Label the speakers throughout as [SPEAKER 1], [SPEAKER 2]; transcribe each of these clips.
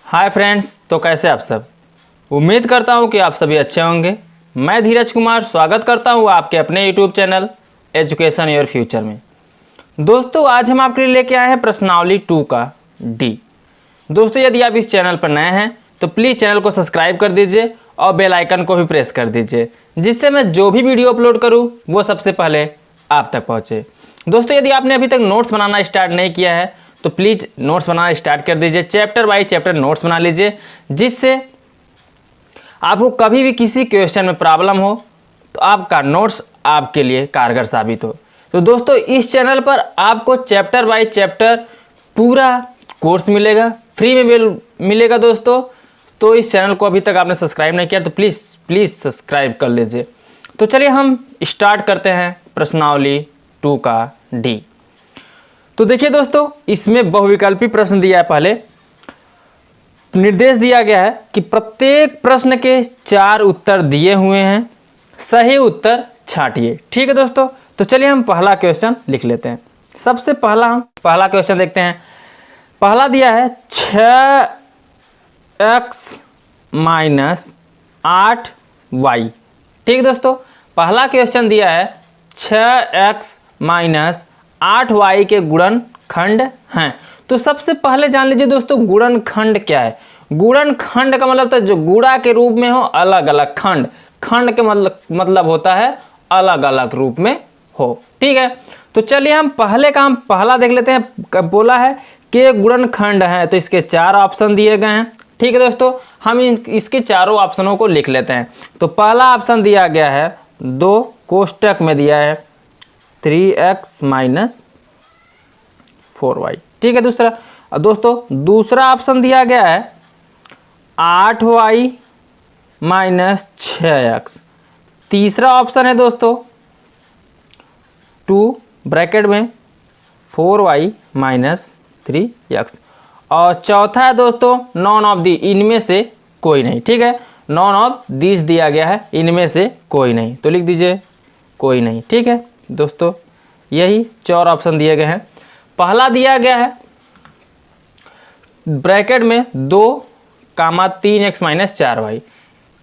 [SPEAKER 1] Hi friends, तो कैसे आप सब। उम्मीद करता हूँ कि आप सभी अच्छे होंगे। मैं धीरज कुमार स्वागत करता हूँ आपके अपने YouTube channel education your future में। दोस्तों, आज हम आपके लिए लेके आए हैं प्रश्नावली 2 का डी। दोस्तों, यदि आप इस चैनल पर नए हैं तो प्लीज़ चैनल को सब्सक्राइब कर दीजिए और बेल आइकन को भी प्रेस कर दीजिए, जिससे मैं जो भी वीडियो अपलोड करूँ वो सबसे पहले आप तक पहुँचे। दोस्तों, यदि आपने अभी तक नोट्स बनाना स्टार्ट नहीं किया है तो प्लीज़ नोट्स बनाना स्टार्ट कर दीजिए। चैप्टर बाय चैप्टर नोट्स बना लीजिए, जिससे आपको कभी भी किसी क्वेश्चन में प्रॉब्लम हो तो आपका नोट्स आपके लिए कारगर साबित हो। तो दोस्तों, इस चैनल पर आपको चैप्टर बाय चैप्टर पूरा कोर्स मिलेगा, फ्री में मिलेगा दोस्तों। तो इस चैनल को अभी तक आपने सब्सक्राइब नहीं किया तो प्लीज़ सब्सक्राइब कर लीजिए। तो चलिए हम स्टार्ट करते हैं प्रश्नावली 2 का डी। तो देखिए दोस्तों, इसमें बहुविकल्पी प्रश्न दिया है। पहले निर्देश दिया गया है कि प्रत्येक प्रश्न के 4 उत्तर दिए हुए हैं, सही उत्तर छांटिए। ठीक है दोस्तों, तो चलिए हम पहला क्वेश्चन लिख लेते हैं। सबसे पहला हम पहला क्वेश्चन देखते हैं। पहला दिया है 6x - 8y। ठीक है दोस्तों, पहला क्वेश्चन दिया है 6x - 8y के गुणनखंड हैं। तो सबसे पहले जान लीजिए दोस्तों, गुणनखंड क्या है। गुणनखंड का मतलब जो गुणा के रूप में हो, अलग अलग खंड, खंड के मतलब होता है अलग अलग रूप में हो। ठीक है, तो चलिए हम पहला देख लेते हैं। कब बोला है कि गुणनखंड है, तो इसके 4 ऑप्शन दिए गए हैं। ठीक है दोस्तों, हम इसके चारों ऑप्शनों को लिख लेते हैं। तो पहला ऑप्शन दिया गया है 2 कोष्टक में दिया है 3x - 4y। ठीक है दोस्तों, दूसरा ऑप्शन दिया गया है 8y - 6x। तीसरा ऑप्शन है दोस्तों 2 ब्रैकेट में 4y - 3x। और चौथा है दोस्तों नॉन ऑफ दी, इनमें से कोई नहीं। ठीक है, नॉन ऑफ दिस दिया गया है, इनमें से कोई नहीं, तो लिख दीजिए कोई नहीं। ठीक है दोस्तों, यही 4 ऑप्शन दिए गए हैं। पहला दिया गया है ब्रैकेट में 2, 3x - 4y।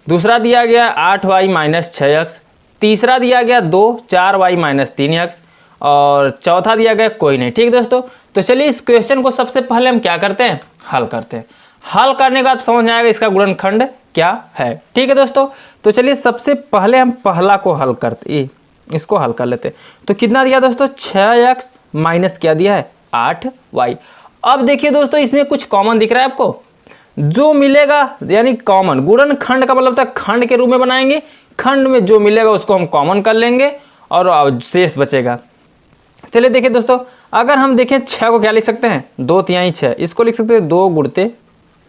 [SPEAKER 1] दूसरा दिया गया 8y - 6x। तीसरा दिया गया 2, 4y - 3x। और चौथा दिया गया कोई नहीं। ठीक है दोस्तों, तो चलिए इस क्वेश्चन को सबसे पहले हम क्या करते हैं, हल करते हैं। हल करने के बाद समझ में आएगा इसका गुणनखंड क्या है। ठीक है दोस्तों, तो चलिए सबसे पहले हम पहला को हल करते, इसको हल कर लेते हैं। तो कितना दिया दोस्तों, 6x माइनस क्या दिया है 8y। अब देखिए दोस्तों, इसमें कुछ कॉमन दिख रहा है आपको, जो मिलेगा यानी कॉमन। गुणनखंड का मतलब था खंड के रूप में बनाएंगे, खंड में जो मिलेगा उसको हम कॉमन कर लेंगे और शेष बचेगा। चलिए देखिए दोस्तों, अगर हम देखें 6 को क्या लिख सकते हैं, 2 तिहाई 6, इसको लिख सकते हैं 2 गुणते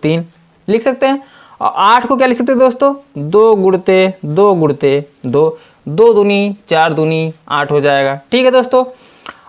[SPEAKER 1] 3 लिख सकते हैं। और 8 को क्या लिख सकते हैं दोस्तों, 2 गुणते 2 गुणते 2, 2 दूनी 4 दूनी 8 हो जाएगा। ठीक है दोस्तों,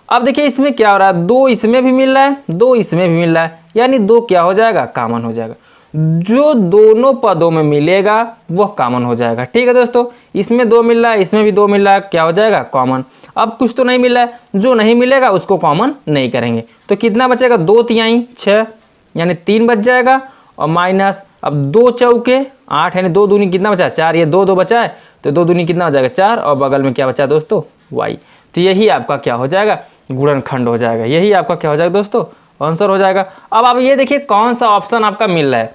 [SPEAKER 1] अब देखिए इसमें क्या हो रहा है, 2 इसमें भी मिल रहा है, 2 इसमें भी मिल रहा है, यानी 2 क्या हो जाएगा, कॉमन हो जाएगा। जो दोनों पदों में मिलेगा वह कॉमन हो जाएगा। ठीक है दोस्तों, इसमें 2 मिल रहा है, इसमें भी 2 मिल रहा है, क्या हो जाएगा, कॉमन। अब कुछ तो नहीं मिल रहा है, जो नहीं मिलेगा उसको कॉमन नहीं करेंगे, तो कितना बचेगा, 2 तिहाई 6 यानी 3 बच जाएगा। और माइनस अब 2 चौके 8 यानी 2 दूनी कितना बचा, 4, ये 2 2 बचा है, तो 2 दूनी कितना हो जाएगा 4, और बगल में क्या बचा दोस्तों, y। तो यही आपका क्या हो जाएगा, गुणनखंड हो जाएगा। यही आपका क्या हो जाएगा दोस्तों, आंसर हो जाएगा। अब आप ये देखिए कौन सा ऑप्शन आपका मिल रहा है।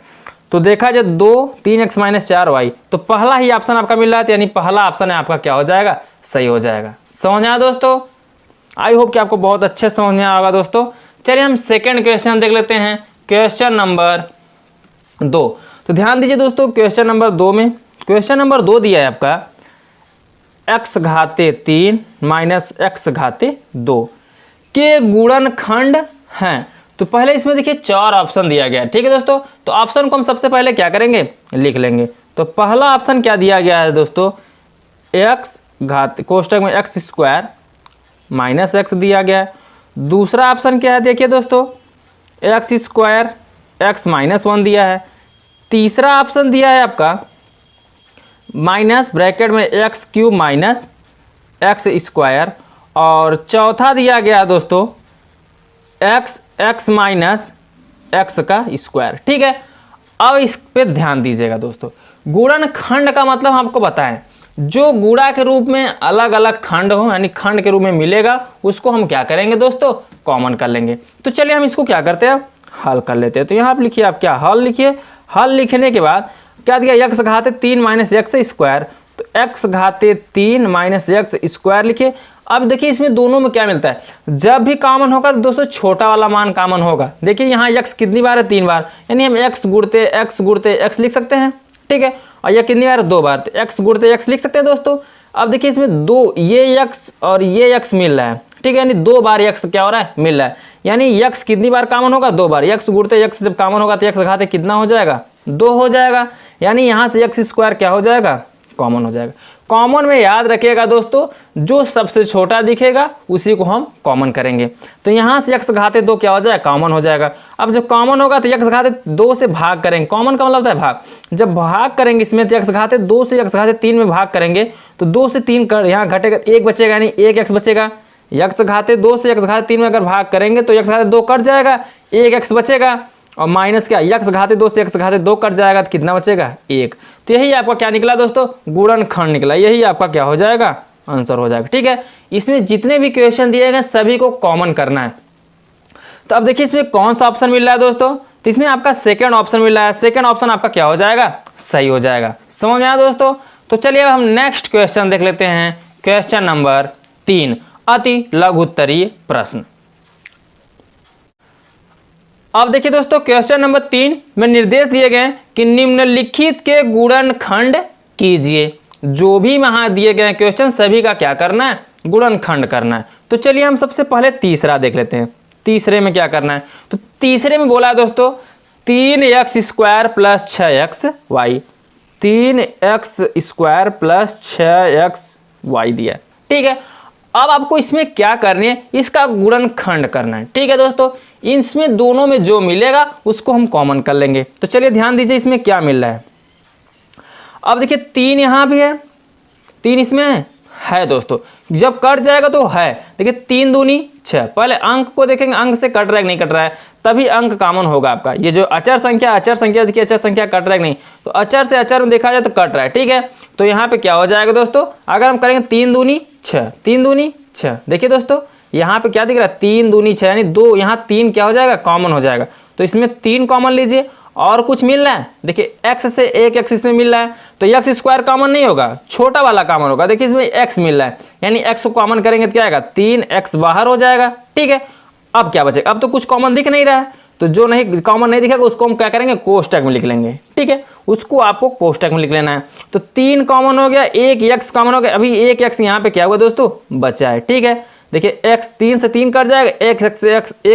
[SPEAKER 1] तो देखा जाए 2 3x - 4y, तो पहला ही ऑप्शन आपका मिल रहा है, यानी पहला ऑप्शन है आपका क्या हो जाएगा, सही हो जाएगा। समझ आया दोस्तों, आई होप कि आपको बहुत अच्छे समझ में आएगा दोस्तों। चलिए हम सेकंड क्वेश्चन देख लेते हैं, क्वेश्चन नंबर 2। तो ध्यान दीजिए दोस्तों, क्वेश्चन नंबर 2 में, क्वेश्चन नंबर 2 दिया है आपका x घाते 3 - x घाते 2 के गुणनखंड हैं। तो पहले इसमें देखिए 4 ऑप्शन दिया गया है। ठीक है दोस्तों, तो ऑप्शन को हम सबसे पहले क्या करेंगे, लिख लेंगे। तो पहला ऑप्शन क्या दिया गया है दोस्तों, x घात कोष्टक में x² - x दिया गया है। दूसरा ऑप्शन क्या है, देखिए दोस्तों x² x - 1 दिया है। तीसरा ऑप्शन दिया है आपका माइनस ब्रैकेट में x³ - x²। और चौथा दिया गया दोस्तों x - x का स्क्वायर। ठीक है, अब इस पे ध्यान दीजिएगा दोस्तों, गुणनखंड का मतलब हम आपको बताएं, जो गुणा के रूप में अलग अलग खंड हो यानी खंड के रूप में मिलेगा उसको हम क्या करेंगे दोस्तों, कॉमन कर लेंगे। तो चलिए हम इसको क्या करते हैं, हल कर लेते हैं। तो यहाँ आप लिखिए, आप क्या हल लिखिए। हल लिखने के बाद क्या दिया, x घाते 3 माइनस एक्स स्क्वायर, तो x घाते 3 माइनस एक्स स्क्वायर लिखिए। अब देखिए इसमें दोनों में क्या मिलता है, जब भी कॉमन होगा तो दोस्तों छोटा वाला मान कॉमन होगा। देखिए यहाँ x कितनी बार है, 3 बार, यानी हम x गुणते x लिख सकते हैं, ठीक है। और ये कितनी बार, 2 बार, तो x गुणते x लिख सकते हैं दोस्तों। अब देखिए इसमें दो ये x और ये x मिल रहा है, ठीक है, यानी 2 बार x क्या हो रहा है, मिल रहा है। यानी x कितनी बार कॉमन होगा, 2 बार। x गुणते x जब कॉमन होगा तो x घाते कितना हो जाएगा, 2 हो जाएगा। यानी यहाँ से x स्क्वायर क्या हो जाएगा, कॉमन हो जाएगा। कॉमन में याद रखिएगा दोस्तों, जो सबसे छोटा दिखेगा उसी को हम कॉमन करेंगे। तो यहाँ से x घाते 2 क्या हो जाएगा, कॉमन हो जाएगा। अब जब कॉमन होगा तो x घाते 2 से भाग करेंगे, कॉमन का मतलब होता है भाग। जब भाग करेंगे इसमें तो x घाते 2 से x घाते 3 में भाग करेंगे तो 2 से 3 कर यहाँ घटेगा, 1 बचेगा, यानी 1 x बचेगा। x घाते 2 से x घाते 3 में अगर भाग करेंगे तो x घाते 2 कट जाएगा, 1 x बचेगा। और माइनस क्या, x घाते 2 से x घाते 2 कट जाएगा तो कितना बचेगा, 1। तो यही आपका क्या निकला दोस्तों, गुणनखंड निकला। यही आपका क्या हो जाएगा, आंसर हो जाएगा, ठीक है। इसमें जितने भी क्वेश्चन दिए गए सभी को कॉमन करना है। तो अब देखिए इसमें कौन सा ऑप्शन मिल रहा है दोस्तों, तो इसमें आपका सेकंड ऑप्शन मिल रहा है। सेकंड ऑप्शन आपका क्या हो जाएगा, सही हो जाएगा। समझ में आया दोस्तों। तो चलिए अब हम नेक्स्ट क्वेश्चन देख लेते हैं। क्वेश्चन नंबर 3, अति लघु उत्तरीय प्रश्न। अब देखिए दोस्तों क्वेश्चन नंबर 3 में निर्देश दिए गए कि निम्नलिखित के गुणनखंड कीजिए। जो भी वहां दिए गए क्वेश्चन सभी का क्या करना है, गुणनखंड करना है। तो चलिए हम सबसे पहले तीसरा देख लेते हैं। तीसरे में क्या करना है, तो तीसरे में बोला है दोस्तों 3x square plus 6xy, 3x square plus 6xy दिया है, ठीक है। अब आपको इसमें क्या करनी है, इसका गुणनखंड करना है, ठीक है दोस्तों। इसमें दोनों में जो मिलेगा उसको हम कॉमन कर लेंगे। तो चलिए ध्यान दीजिए इसमें क्या मिल रहा है। अब देखिए 3 यहाँ भी है, 3 इसमें है दोस्तों, जब कट जाएगा तो है। देखिए 3 दूनी 6, पहले अंक को देखेंगे, अंक से कट रहा है कि नहीं कट रहा है, तभी अंक कॉमन होगा आपका। ये जो अचर संख्या देखिए अचर संख्या कट रहा है कि नहीं, तो अचर से अचर में देखा जाए तो कट रहा है, ठीक है। तो यहाँ पे क्या हो जाएगा दोस्तों, अगर हम करेंगे 3 दूनी 6, 3 दूनी 6, देखिए दोस्तों यहाँ पे क्या दिख रहा है, 3 दूनी 6, यानी 2, यहाँ 3 क्या हो जाएगा, कॉमन हो जाएगा। तो इसमें 3 कॉमन लीजिए। और कुछ मिल रहा है, देखिए x से एक x इसमें मिल रहा है, तो x स्क्वायर कॉमन नहीं होगा, छोटा वाला कॉमन होगा। देखिए इसमें x मिल रहा है, यानी x को कॉमन करेंगे तो क्या आएगा, 3x बाहर हो जाएगा, ठीक है। अब क्या बचेगा, अब तो कुछ कॉमन दिख नहीं रहा है, तो जो नहीं कॉमन नहीं दिखेगा उसको हम क्या करेंगे, कोष्टक में लिख लेंगे, ठीक है। उसको आपको कोष्टक में लिख लेना है। तो 3 कॉमन हो गया, एक x कॉमन हो गया, अभी एक x यहाँ पे क्या हुआ दोस्तों, बचा है, ठीक है। देखिए x 3 से 3 कट जाएगा, एक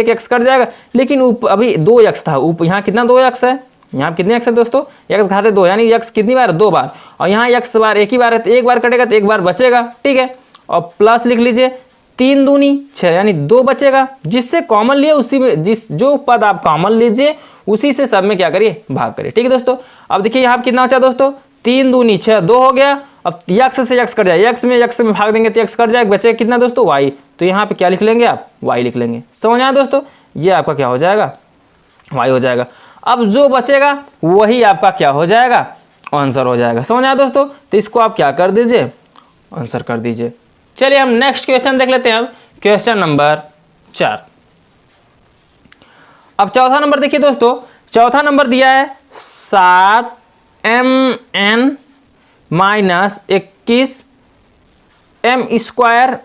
[SPEAKER 1] x कट जाएगा, लेकिन अभी 2x था, यहाँ कितना 2x है, यहाँ कितने x है दोस्तों, x घाते 2, यानी x कितनी बार, 2 बार। और यहाँ x बार एक ही बार है, तो एक बार कटेगा तो एक बार बचेगा, ठीक है। और प्लस लिख लीजिए, 3 दूनी 6, यानी 2 बचेगा। जिससे कॉमन लिए उसी में, जो पद आप कॉमन लीजिए उसी से सब में क्या करिए, भाग करिए, ठीक है दोस्तों। अब देखिए यहाँ कितना बचा दोस्तों, 3 दूनी 6, 2 हो गया। अब x से x कट जाए, x में भाग देंगे तो x कट जाएगा, बचेगा कितना दोस्तों, y। तो यहाँ पे क्या लिख लेंगे आप, y लिख लेंगे। समझ आया दोस्तों, ये आपका क्या हो जाएगा, y हो जाएगा। अब जो बचेगा वही आपका क्या हो जाएगा, आंसर हो जाएगा। समझ आया दोस्तों, तो इसको आप क्या कर दीजिए, आंसर कर दीजिए। चलिए हम नेक्स्ट क्वेश्चन देख लेते हैं। अब क्वेश्चन नंबर 4। अब चौथा नंबर देखिए दोस्तों, चौथा नंबर दिया है 7mn minus 21 m square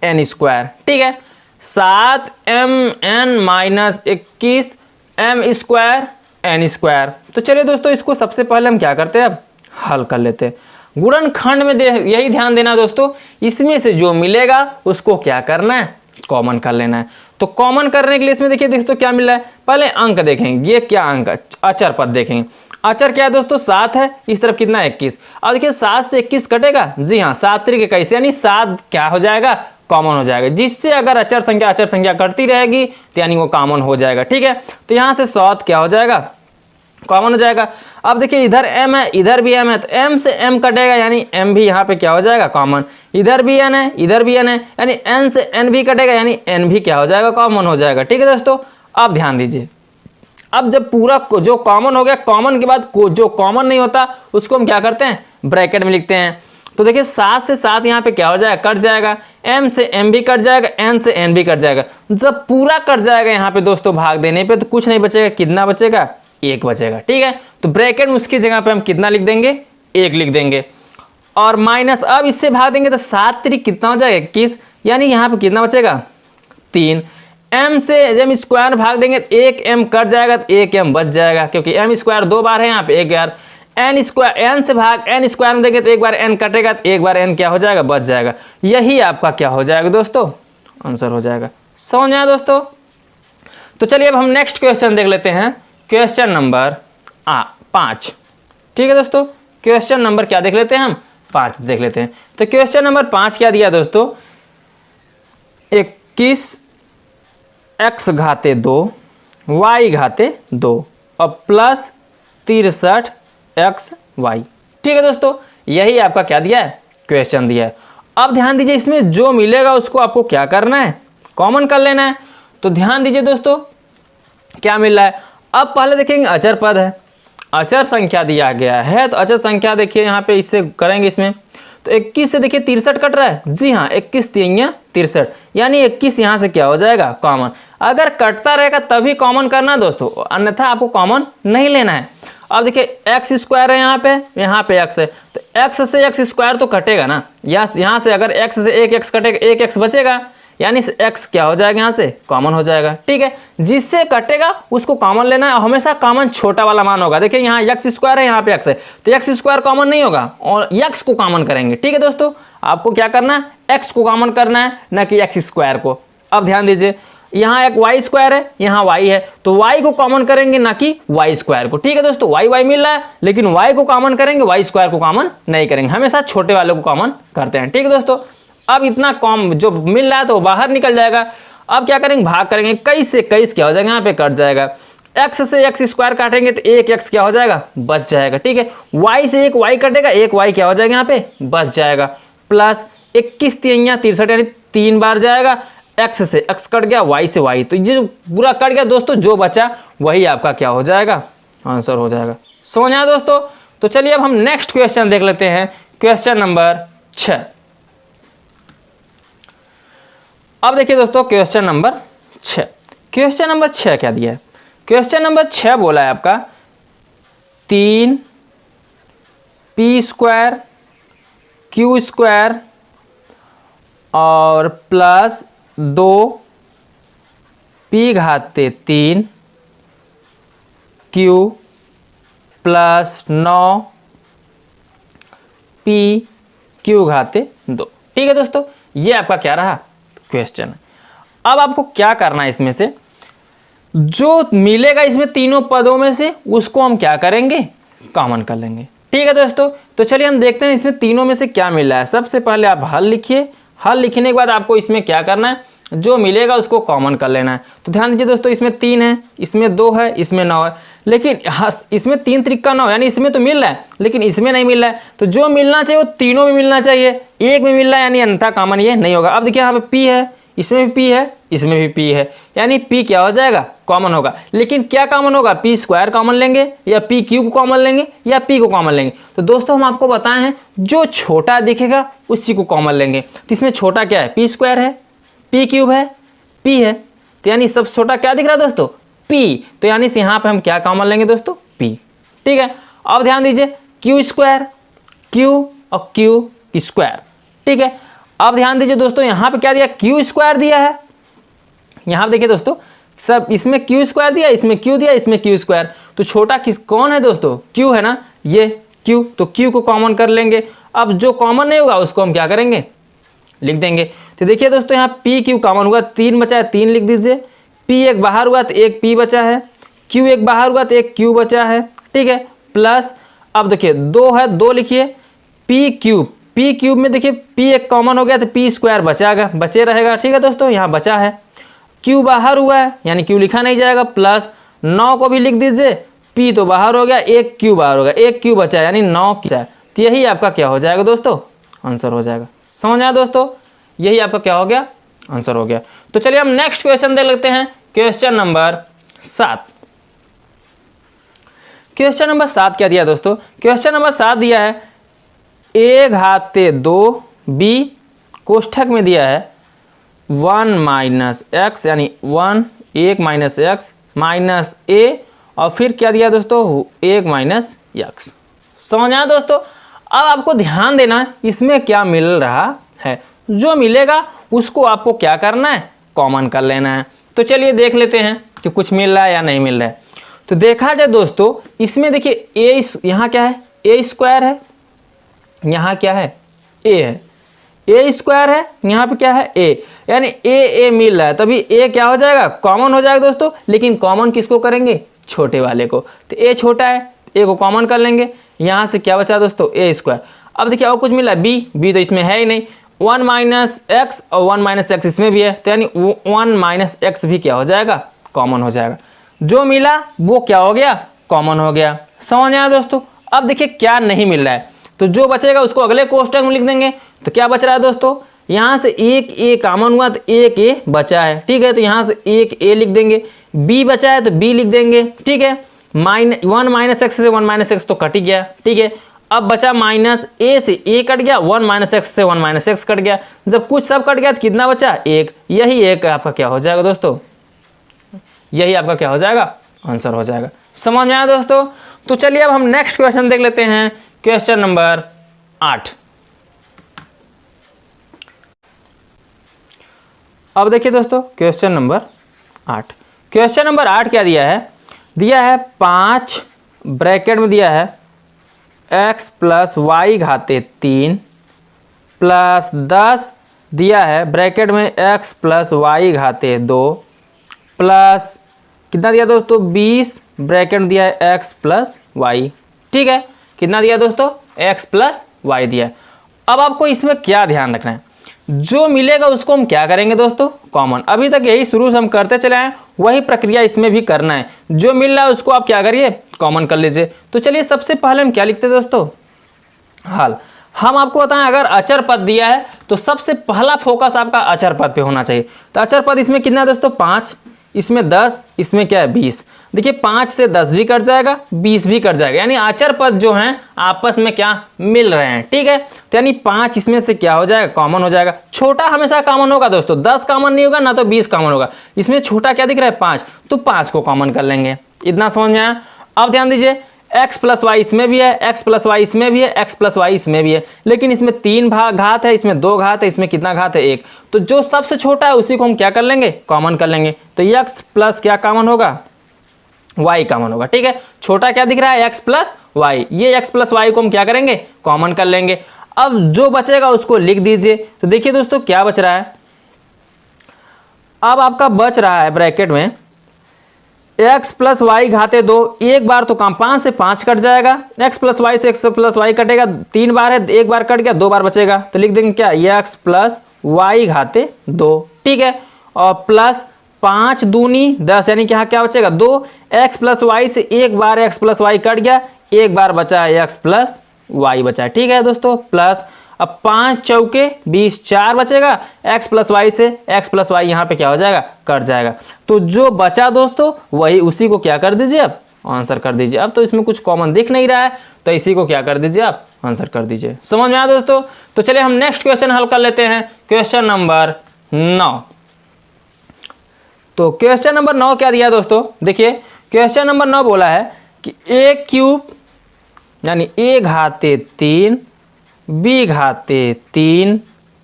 [SPEAKER 1] n square, ठीक है। 7mn minus 21 m square n square. तो चलिए दोस्तों इसको सबसे पहले हम क्या करते हैं, अब हल कर लेते हैं। गुणनखंड में यही ध्यान देना दोस्तों, इसमें से जो मिलेगा उसको क्या करना है, कॉमन कर लेना है। तो कॉमन करने के लिए इसमें देखिए दोस्तों क्या मिल रहा है, पहले अंक देखेंगे, ये क्या अंक, अचर पद देखेंगे। अचर क्या है दोस्तों, 7 है, इस तरफ कितना 21। अब देखिए 7 से 21 कटेगा, जी हाँ, 7 3 21, यानी 7 क्या हो जाएगा, कॉमन हो जाएगा। जिससे अगर अचर संख्या कटती रहेगी तो यानी वो कॉमन हो जाएगा, ठीक है। तो यहाँ से 7 क्या हो जाएगा, कॉमन हो जाएगा। अब देखिए इधर m है, इधर भी m है, तो m से m कटेगा, यानी m भी यहाँ पे क्या हो जाएगा, कॉमन। इधर भी n है, इधर भी n है, यानी n से n भी कटेगा, यानी n भी क्या हो जाएगा, कॉमन हो जाएगा, ठीक है दोस्तों। अब ध्यान दीजिए, अब जब पूरा जो कॉमन हो गया, कॉमन के बाद जो कॉमन नहीं होता उसको हम क्या करते हैं, ब्रैकेट में लिखते हैं। तो देखिए 7 से 7 यहाँ पे क्या हो जाएगा, कट जाएगा, m से m भी कट जाएगा, n से n भी कट जाएगा। जब पूरा कट जाएगा यहाँ पे दोस्तों भाग देने पे तो कुछ नहीं बचेगा, कितना बचेगा, 1 बचेगा। ठीक है, तो ब्रैकेट में उसकी जगह पे हम कितना लिख देंगे, 1 लिख देंगे। और माइनस, अब इससे भाग देंगे तो 7 3 कितना हो जाएगा, 21, यानी यहाँ पे कितना बचेगा, 3। m से जब स्क्वायर भाग देंगे तो 1 m कट जाएगा तो 1 m बच जाएगा, क्योंकि m स्क्वायर 2 बार है यहाँ पे, 1 बार। n स्क्वायर, n से भाग n स्क्वायर में देंगे तो 1 बार n कटेगा तो 1 बार n क्या हो जाएगा, बच जाएगा। यही आपका क्या हो जाएगा दोस्तों, आंसर हो जाएगा। समझ आया दोस्तों। तो चलिए अब हम नेक्स्ट क्वेश्चन देख लेते हैं, क्वेश्चन नंबर 5। ठीक है दोस्तों, क्वेश्चन नंबर क्या देख लेते हैं हम, 5 देख लेते हैं। तो क्वेश्चन नंबर 5 क्या दिया दोस्तों, 21 x घाते 2 y घाते 2 और प्लस 63 x y। ठीक है दोस्तों, यही आपका क्या दिया है, क्वेश्चन दिया है। अब ध्यान दीजिए, इसमें जो मिलेगा उसको आपको क्या करना है, कॉमन कर लेना है। तो ध्यान दीजिए दोस्तों, क्या मिल रहा है। अब पहले देखेंगे अचर पद है, अचर संख्या दिया गया है, तो अचर संख्या देखिए यहाँ पे इससे करेंगे इसमें, तो 21 से देखिए 63 कट रहा है, जी हाँ 21 3 63, यानी 21 यहाँ से क्या हो जाएगा, कॉमन। अगर कटता रहेगा तभी कॉमन करना है दोस्तों, अन्यथा आपको कॉमन नहीं लेना है। अब देखिए एक्स स्क्वायर है यहाँ पे एक्स है, तो एक्स से एक्स स्क्वायर तो कटेगा ना, यहाँ से अगर एक्स से एक एक्स कटेगा, एक एक्स बचेगा, यानी एक्स क्या हो जाएगा, यहाँ से कॉमन हो जाएगा। ठीक है, जिससे कटेगा उसको कॉमन लेना है, हमेशा कॉमन छोटा वाला मान होगा। देखिए यहाँ एक्स स्क्वायर है, यहाँ पे एक्स है, तो एक्स स्क्वायर कॉमन नहीं होगा और एक्स को कॉमन करेंगे। ठीक है दोस्तों, आपको क्या करना है, एक्स को कॉमन करना है, न कि एक्स स्क्वायर को। अब ध्यान दीजिए, यहाँ एक वाई स्क्वायर है, यहाँ वाई है, तो वाई को कॉमन करेंगे ना कि वाई स्क्वायर को। ठीक है दोस्तों, वाई वाई मिल रहा है, लेकिन वाई को कॉमन करेंगे, वाई स्क्वायर को कॉमन नहीं करेंगे, हमेशा छोटे वालों को कॉमन करते हैं। ठीक है दोस्तों, अब इतना कॉम जो मिल रहा है तो बाहर निकल जाएगा। अब क्या करेंगे, भाग करेंगे, 21 से 21 क्या हो जाएगा, यहाँ पे कट जाएगा। एक्स से एक्स स्क्वायर काटेंगे तो एक एक्स क्या हो जाएगा, बच जाएगा। ठीक है, वाई से एक वाई कटेगा, एक वाई क्या हो जाएगा, यहाँ पे बच जाएगा। प्लस 21 3 63, यानी 3 बार जाएगा, एक्स से एक्स कट गया, वाई से वाई, तो ये पूरा कट गया दोस्तों, जो बचा वही आपका क्या हो जाएगा, आंसर हो जाएगा। समझ आया दोस्तों। तो चलिए अब हम नेक्स्ट क्वेश्चन देख लेते हैं, क्वेश्चन नंबर 6। अब देखिए दोस्तों, क्वेश्चन नंबर 6, क्वेश्चन नंबर 6 क्या दिया है, क्वेश्चन नंबर 6 बोला है आपका 3 p स्क्वायर q स्क्वायर और plus 2 p घाते 3 q plus 9 p q घाते 2। ठीक है दोस्तों, ये आपका क्या रहा, क्वेश्चन। अब आपको क्या करना है, इसमें से जो मिलेगा इसमें तीनों पदों में से उसको हम क्या करेंगे, कॉमन कर लेंगे। ठीक है दोस्तों, तो चलिए हम देखते हैं इसमें तीनों में से क्या मिल रहा है। सबसे पहले आप हल लिखिए, हल लिखने के बाद आपको इसमें क्या करना है, जो मिलेगा उसको कॉमन कर लेना है। तो ध्यान दीजिए दोस्तों, इसमें 3 है, इसमें 2 है, इसमें 9 है, लेकिन इसमें 3 त्रिका 9, यानी इसमें तो मिल रहा है लेकिन इसमें नहीं मिल रहा है। तो जो मिलना चाहिए वो तीनों में मिलना चाहिए, एक में मिल रहा है यानी अन्यथा कॉमन ये नहीं होगा। अब देखिए यहाँ पे p है, इसमें भी p है, इसमें भी p है, यानी p क्या हो जाएगा, कॉमन होगा। लेकिन क्या कॉमन होगा, p स्क्वायर कॉमन लेंगे या p क्यूब को कॉमन लेंगे या p को कॉमन लेंगे। तो दोस्तों हम आपको बताए हैं, जो छोटा दिखेगा उसी को कॉमन लेंगे। तो इसमें छोटा क्या है, p स्क्वायर है, p क्यूब है, p है, तो यानी सब छोटा क्या दिख रहा है दोस्तों, p। तो यानी से यहाँ पे हम क्या कॉमन लेंगे दोस्तों, p। ठीक है, अब ध्यान दीजिए, q स्क्वायर, q और q स्क्वायर। ठीक है, अब ध्यान दीजिए दोस्तों, यहाँ पे क्या दिया, q स्क्वायर दिया है। यहाँ पे देखिए दोस्तों, सब इसमें q स्क्वायर दिया, इसमें q दिया, इसमें q स्क्वायर। तो छोटा किस कौन है दोस्तों, q है ना, ये q, तो q को कॉमन कर लेंगे। अब जो कॉमन नहीं होगा उसको हम क्या करेंगे, लिख देंगे। तो देखिए दोस्तों, यहाँ p q कॉमन हुआ, 3 बचा है, 3 लिख दीजिए। p एक बाहर हुआ तो एक p बचा है, q एक बाहर हुआ तो एक q बचा है। ठीक है, प्लस अब देखिए 2 है, 2 लिखिए, p क्यूब में देखिए p एक कॉमन हो गया तो p स्क्वायर बचे रहेगा। ठीक है दोस्तों, यहाँ बचा है, q बाहर हुआ है यानी q लिखा नहीं जाएगा, प्लस 9 को भी लिख दीजिए, p तो बाहर हो गया, एक q बाहर होगा, एक q बचा यानी 9 बचा। तो यही आपका क्या हो जाएगा दोस्तों, आंसर हो जाएगा। समझ आया दोस्तों, यही आपका क्या हो गया, आंसर हो गया। तो चलिए हम नेक्स्ट क्वेश्चन देख लेते हैं, क्वेश्चन नंबर 7। क्वेश्चन नंबर 7 क्या दिया दोस्तों? क्वेश्चन नंबर 7 दिया है a घाते 2b कोष्ठक में दिया है 1 माइनस एक्स यानी 1 माइनस एक्स माइनस a और फिर क्या दिया दोस्तों 1 माइनस एक्स। समझ आया दोस्तों? अब आपको ध्यान देना इसमें क्या मिल रहा है, जो मिलेगा उसको आपको क्या करना है, कॉमन कर लेना है। तो चलिए देख लेते हैं कि कुछ मिल रहा है या नहीं मिल रहा है। तो देखा जाए दोस्तों इसमें देखिए ए यहाँ क्या है, ए स्क्वायर है, यहाँ क्या है ए है, ए स्क्वायर है, यहाँ पे क्या है ए, यानी ए मिल रहा है, तभी ए क्या हो जाएगा, कॉमन हो जाएगा दोस्तों। लेकिन कॉमन किसको करेंगे, छोटे वाले को। तो ए छोटा है, ए को कॉमन कर लेंगे, यहाँ से क्या बचा दोस्तों ए स्क्वायर। अब देखिए और कुछ मिला बी तो इसमें है ही नहीं, 1 माइनस एक्स और 1 माइनस एक्स इसमें भी है, तो यानी 1 माइनस एक्स भी क्या हो जाएगा, कॉमन हो जाएगा। जो मिला वो क्या हो गया, कॉमन हो गया। समझ आया दोस्तों? अब देखिए क्या नहीं मिल रहा है, तो जो बचेगा उसको अगले कोष्ठक में लिख देंगे। तो क्या बच रहा है दोस्तों, यहाँ से एक ए कॉमन हुआ तो एक ए बचा है, ठीक है, तो यहाँ से एक ए लिख देंगे। बी बचा है तो बी लिख देंगे, ठीक है। 1 माइनस एक्स से 1 माइनस एक्स तो कट ही गया, ठीक है। अब बचा माइनस ए से ए कट गया, 1 माइनस एक्स से 1 माइनस एक्स कट गया। जब कुछ सब कट गया तो कितना बचा, एक। यही एक आपका क्या हो जाएगा दोस्तों, यही आपका क्या हो जाएगा, आंसर हो जाएगा। समझ में आया दोस्तों? तो चलिए अब हम नेक्स्ट क्वेश्चन देख लेते हैं, क्वेश्चन नंबर 8। अब देखिए दोस्तों क्वेश्चन नंबर 8। क्वेश्चन नंबर 8 क्या दिया है, दिया है 5 ब्रैकेट में दिया है x प्लस वाई घाते 3 प्लस 10 दिया है ब्रैकेट में x प्लस वाई घाते 2 प्लस कितना दिया दोस्तों 20 ब्रैकेट में दिया है x प्लस वाई, ठीक है। कितना दिया दोस्तों, x प्लस वाई दिया है। अब आपको इसमें क्या ध्यान रखना है, जो मिलेगा उसको हम क्या करेंगे दोस्तों, कॉमन। अभी तक यही शुरू से हम करते चले आए, वही प्रक्रिया इसमें भी करना है। जो मिल रहा है उसको आप क्या करिए, कॉमन कर लीजिए। तो चलिए सबसे पहले हम क्या लिखते हैं दोस्तों, हल। हम आपको बताएं अगर अचर पद दिया है तो सबसे पहला फोकस आपका अचर पद पे होना चाहिए। तो अचर पद इसमें कितना है दोस्तों, 5, इसमें 10, इसमें क्या है 20। देखिए 5 से 10 भी कट जाएगा, 20 भी कट जाएगा, यानी अचर पद जो हैं आपस में क्या मिल रहे हैं, ठीक है। तो यानी 5 इसमें से क्या हो जाएगा, कॉमन हो जाएगा। छोटा हमेशा कॉमन होगा दोस्तों, 10 कॉमन नहीं होगा ना तो 20 कॉमन होगा। इसमें छोटा क्या दिख रहा है 5, तो 5 को कॉमन कर लेंगे। इतना समझ में आया? अब ध्यान दीजिए x प्लस वाई इसमें भी है, x प्लस वाई इसमें भी है, x प्लस वाई इसमें भी है, लेकिन इसमें 3 घात है, इसमें 2 घात है, इसमें कितना घात है 1। तो जो सबसे छोटा है उसी को हम क्या कर लेंगे, कॉमन कर लेंगे। तो x प्लस क्या कॉमन होगा, y कॉमन होगा, ठीक है। छोटा क्या दिख रहा है x प्लस वाई, ये x प्लस वाई को हम क्या करेंगे, कॉमन कर लेंगे। अब जो बचेगा उसको लिख दीजिए। तो देखिए दोस्तों क्या बच रहा है, अब आपका बच रहा है ब्रैकेट में x प्लस वाई घाते 2, एक बार तो काम 5 से 5 कट जाएगा, x प्लस वाई से x प्लस वाई कटेगा, 3 बार है, एक बार कट गया, 2 बार बचेगा, तो लिख देंगे क्या, x प्लस वाई घाते 2, ठीक है। और प्लस 5 दूनी 10, यानी कि यहाँ क्या बचेगा 2, x प्लस वाई से एक बार x प्लस वाई कट गया, एक बार बचा है x प्लस वाई बचा है, ठीक है दोस्तों। प्लस अब 5 चौके 20, 4 बचेगा, x प्लस वाई से x प्लस वाई यहाँ पे क्या हो जाएगा, कट जाएगा। तो जो बचा दोस्तों वही, उसी को क्या कर दीजिए, अब आंसर कर दीजिए। अब तो इसमें कुछ कॉमन दिख नहीं रहा है, तो इसी को क्या कर दीजिए, आप आंसर कर दीजिए। समझ में आया दोस्तों? तो चलिए हम नेक्स्ट क्वेश्चन हल कर लेते हैं, क्वेश्चन नंबर 9। तो क्वेश्चन नंबर 9 क्या दिया दोस्तों, देखिए क्वेश्चन नंबर 9 बोला है कि a क्यूब यानी a घाते 3 b घाते 3,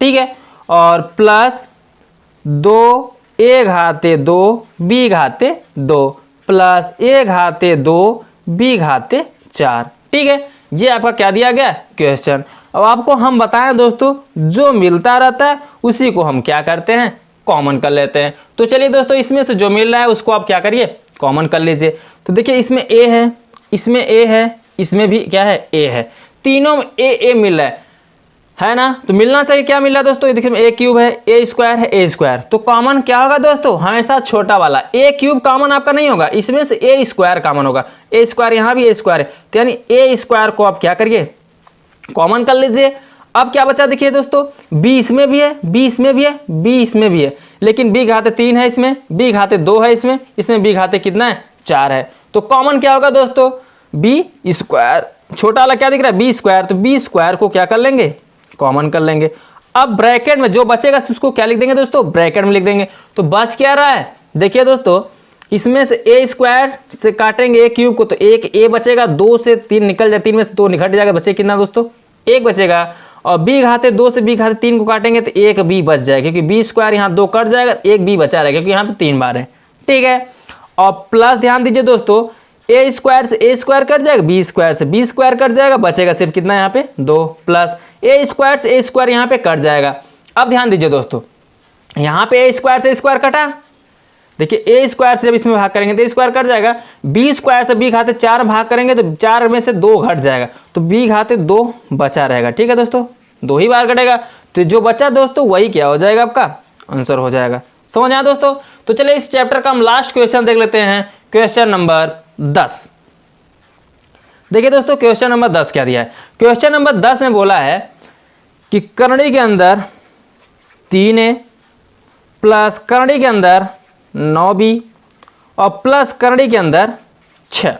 [SPEAKER 1] ठीक है, और plus 2a घाते 2 b घाते 2 plus a घाते 2 b घाते 4, ठीक है। ये आपका क्या दिया गया, क्वेश्चन। अब आपको हम बताएं दोस्तों, जो मिलता रहता है उसी को हम क्या करते हैं, कॉमन कर लेते हैं। तो चलिए दोस्तों इसमें से जो मिल रहा है उसको आप क्या करिए, कॉमन कर लीजिए। तो देखिए इसमें a है, इसमें a है, इसमें भी क्या है a है, तीनों में a मिल रहा है ना। तो मिलना चाहिए, क्या मिल रहा है दोस्तों, ये देखिए a क्यूब है, a स्क्वायर है, a स्क्वायर, तो कॉमन क्या होगा दोस्तों, हमेशा छोटा वाला। a क्यूब कॉमन आपका नहीं होगा, इसमें से a स्क्वायर कॉमन होगा, a स्क्वायर यहाँ भी a स्क्वायर है, तो यानी a स्क्वायर को आप क्या करिए, कॉमन कर लीजिए। अब क्या बचा देखिए दोस्तों, b इसमें भी है, b इसमें भी है, b इसमें भी है, लेकिन b घाते 3 है इसमें, b घाते 2 है इसमें b घाते कितना है 4 है। तो कॉमन क्या होगा दोस्तों, बी स्क्वायर, छोटा वाला क्या दिख रहा है बी स्क्वायर, तो बी स्क्वायर को क्या कर लेंगे कॉमन कर लेंगे। अब ब्रैकेट में जो बचेगा उसको क्या लिख देंगे दोस्तों ब्रैकेट में लिख देंगे। तो बच क्या रहा है देखिए दोस्तों, इसमें से ए स्क्वायर से काटेंगे ए क्यूब को तो एक ए बचेगा, 2 से 3 निकल जाए, 3 में से 2 निकट जाएगा, बचे कितना दोस्तों 1 बचेगा। और बी घाते 2 से बी घाते 3 को काटेंगे तो एक बी बच जाएगा, क्योंकि बी स्क्वायर यहाँ 2 कट जाएगा, एक बी बचा रहेगा क्योंकि यहाँ पे 3 बार है, ठीक है। और प्लस ध्यान दीजिए दोस्तों, ए स्क्वायर से ए स्क्वायर कट जाएगा, बी स्क्वायर से बी स्क्वायर कट जाएगा, बचेगा सिर्फ कितना यहाँ पे 2, प्लस ए स्क्वायर से ए स्क्वायर यहाँ पे कट जाएगा। अब ध्यान दीजिए दोस्तों, यहाँ पे ए स्क्वायर से स्क्वायर कटा, देखिए ए स्क्वायर से जब इसमें भाग करेंगे तो ए स्क्वायर कट जाएगा, बी स्क्वायर से बी घाते 4 भाग करेंगे तो 4 में से 2 घट जाएगा, तो बी घाते 2 बचा रहेगा, ठीक है दोस्तों, 2 ही बार कटेगा, तो जो बचा दोस्तों वही क्या हो जाएगा आपका आंसर हो जाएगा। समझ आया दोस्तों। तो चलिए इस चैप्टर का हम लास्ट क्वेश्चन देख लेते हैं, क्वेश्चन नंबर 10। देखिए दोस्तों क्वेश्चन नंबर 10 क्या दिया है। क्वेश्चन नंबर 10 में बोला है कि करनी के अंदर 3a प्लस करनी के अंदर 9b और प्लस करनी के अंदर 6,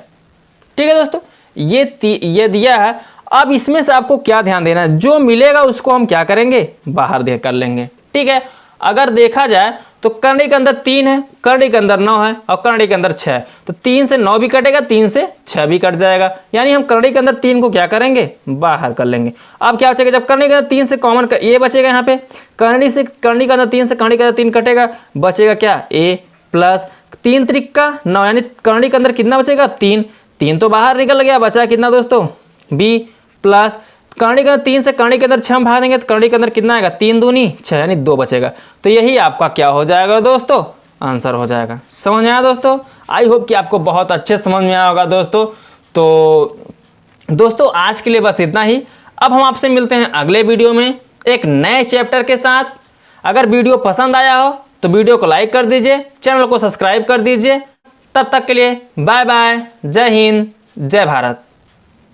[SPEAKER 1] ठीक है दोस्तों, ये दिया है। अब इसमें से आपको क्या ध्यान देना है, जो मिलेगा उसको हम क्या करेंगे बाहर दे कर लेंगे, ठीक है। अगर देखा जाए तो करनी के अंदर 3 है, करनी के अंदर 9 है और करनी के अंदर 6 है, तो 3 से 9 भी कटेगा, 3 से 6 भी कट जाएगा, यानी हम करनी के अंदर 3 को क्या करेंगे बाहर कर लेंगे। अब क्या बचेगा, जब करनी के अंदर 3 से कॉमन कर ये बचेगा, यहाँ पे करनी के अंदर 3 से करनी के अंदर 3 कटेगा, बचेगा क्या a प्लस 3 त्रिक 9, यानी करनी के अंदर कितना बचेगा 3 तो बाहर निकल गया, बचा कितना दोस्तों b प्लस करनी के अंदर 3 से करनी के अंदर 6 भाग देंगे तो करनी के अंदर कितना आएगा 3 दूनी 6, यानी 2 बचेगा। तो यही आपका क्या हो जाएगा दोस्तों आंसर हो जाएगा। समझ में आया दोस्तों, आई होप कि आपको बहुत अच्छे समझ में आया होगा दोस्तों। तो दोस्तों आज के लिए बस इतना ही, अब हम आपसे मिलते हैं अगले वीडियो में एक नए चैप्टर के साथ। अगर वीडियो पसंद आया हो तो वीडियो को लाइक कर दीजिए, चैनल को सब्सक्राइब कर दीजिए। तब तक के लिए बाय बाय, जय हिंद, जय भारत।